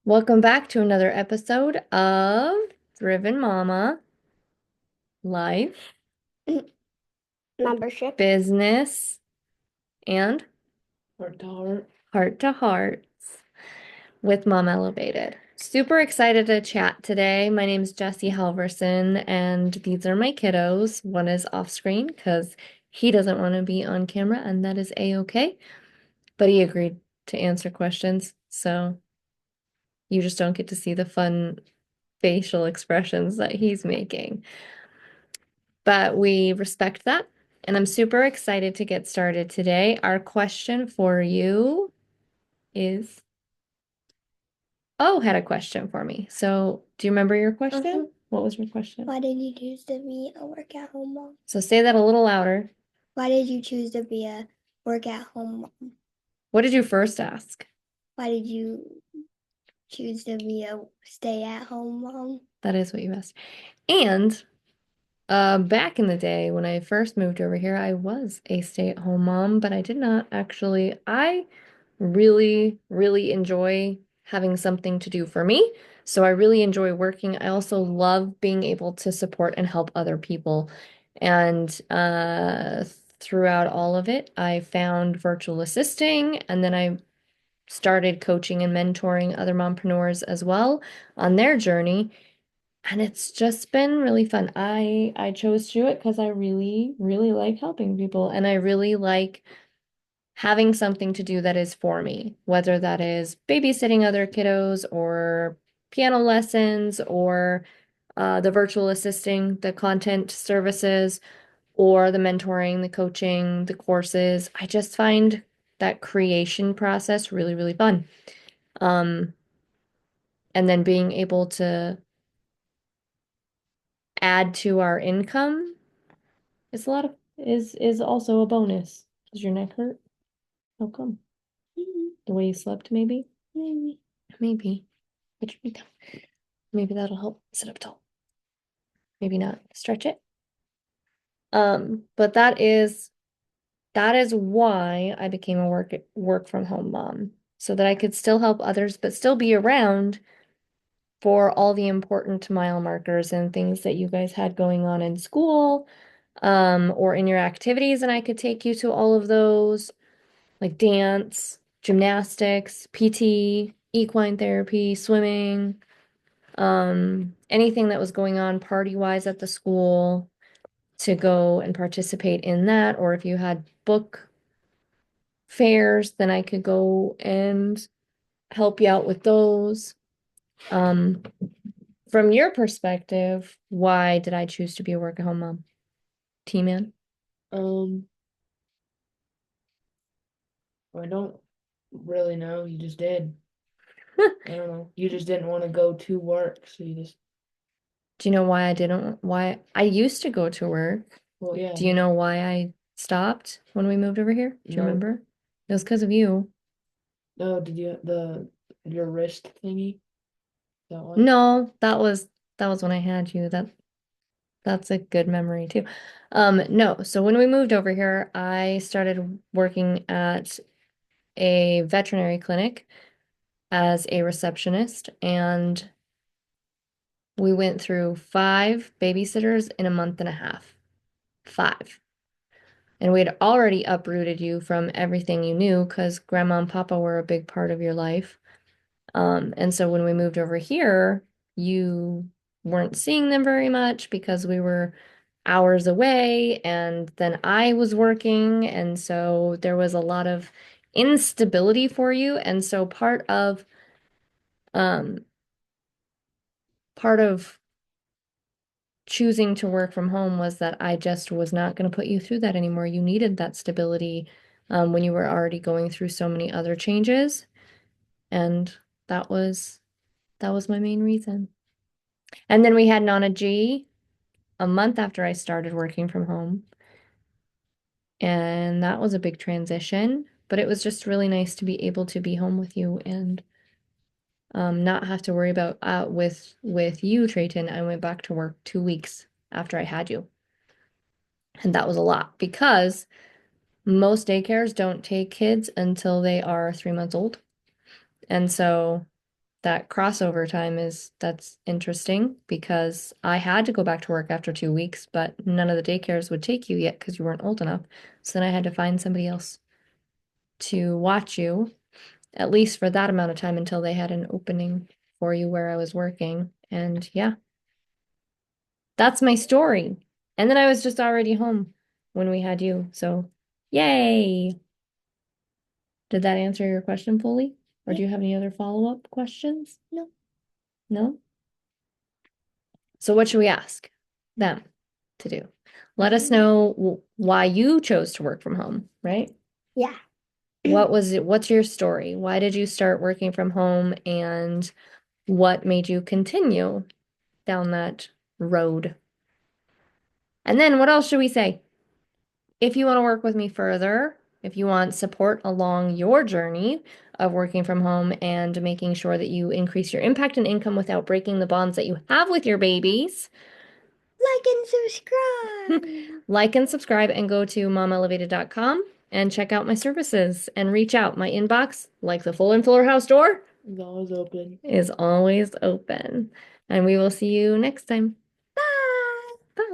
Welcome back to another episode of Driven Mama Life, Membership. Business, and Heart to heart. Heart to Hearts with Mom Elevated. Super excited to chat today. My name is Jessie Halverson, and these are my kiddos. One is off screen because he doesn't want to be on camera, and that is a-okay. But he agreed to answer questions, so you just don't get to see the fun facial expressions that he's making. But we respect that. And I'm super excited to get started today. Our question for you is, had a question for me. So do you remember your question? What was your question? Why did you choose to be a work at home mom? So say that a little louder. Why did you choose to be a work at home mom? What did you first ask? Why did you choose to be a stay at home mom? That is what you asked. And back in the day when I first moved over here, I was a stay-at-home mom, but I did not actually. I really, really enjoy having something to do for me. So I really enjoy working. I also love being able to support and help other people. And throughout all of it, I found virtual assisting, and then I started coaching and mentoring other mompreneurs as well on their journey. And it's just been really fun. I chose to do it because I really, really like helping people, and I really like having something to do that is for me, whether that is babysitting other kiddos or piano lessons or the virtual assisting, the content services, or the mentoring, the coaching, the courses. I just find that creation process really, really fun. Um, and then being able to add to our income is a lot of is also a bonus. Does your neck hurt? How come? The way you slept, maybe? Maybe. Maybe. Put your down. Maybe that'll help sit up tall. Maybe not. Stretch it. But that is why I became a work from home mom, so that I could still help others, but still be around for all the important mile markers and things that you guys had going on in school, or in your activities, and I could take you to all of those, like dance, gymnastics, PT, equine therapy, swimming, anything that was going on party-wise at the school, to go and participate in that. Or if you had book fairs, then I could go and help you out with those. Um, from your perspective, why did I choose to be a work-at-home mom? T-Man? Um, I don't really know. You just did. I don't know. You just didn't want to go to work, so you just. Do you know why I used to go to work? Well, yeah. Do you know why I stopped when we moved over here? Do you No. remember? It was because of you. No, did you your wrist thingy? That one? No, that was when I had you. That's a good memory too. No, so when we moved over here, I started working at a veterinary clinic as a receptionist, and we went through 5 babysitters in a month and a half. 5. And we'd already uprooted you from everything you knew because grandma and papa were a big part of your life. And so when we moved over here, you weren't seeing them very much because we were hours away, and then I was working, and so there was a lot of instability for you. And so um part of choosing to work from home was that I just was not going to put you through that anymore. You needed that stability when you were already going through so many other changes, and that was my main reason. And then we had Nana G a month after I started working from home. And that was a big transition, but it was just really nice to be able to be home with you and not have to worry about with you, Trayton. I went back to work 2 weeks after I had you. And that was a lot because most daycares don't take kids until they are 3 months old. And so that crossover time that's interesting because I had to go back to work after 2 weeks, but none of the daycares would take you yet because you weren't old enough. So then I had to find somebody else to watch you, at least for that amount of time until they had an opening for you where I was working. And yeah, that's my story. And then I was just already home when we had you. So yay. Did that answer your question fully? Or do you have any other follow-up questions? No. No? So what should we ask them to do? Let us know why you chose to work from home, right? Yeah. What was it? What's your story? Why did you start working from home and what made you continue down that road? And then what else should we say? If you want to work with me further, if you want support along your journey of working from home and making sure that you increase your impact and income without breaking the bonds that you have with your babies, Like and subscribe. like and subscribe and go to momelevated.com and check out my services and reach out. My inbox, like the full and fuller house door, It's always open. is always open. And we will see you next time.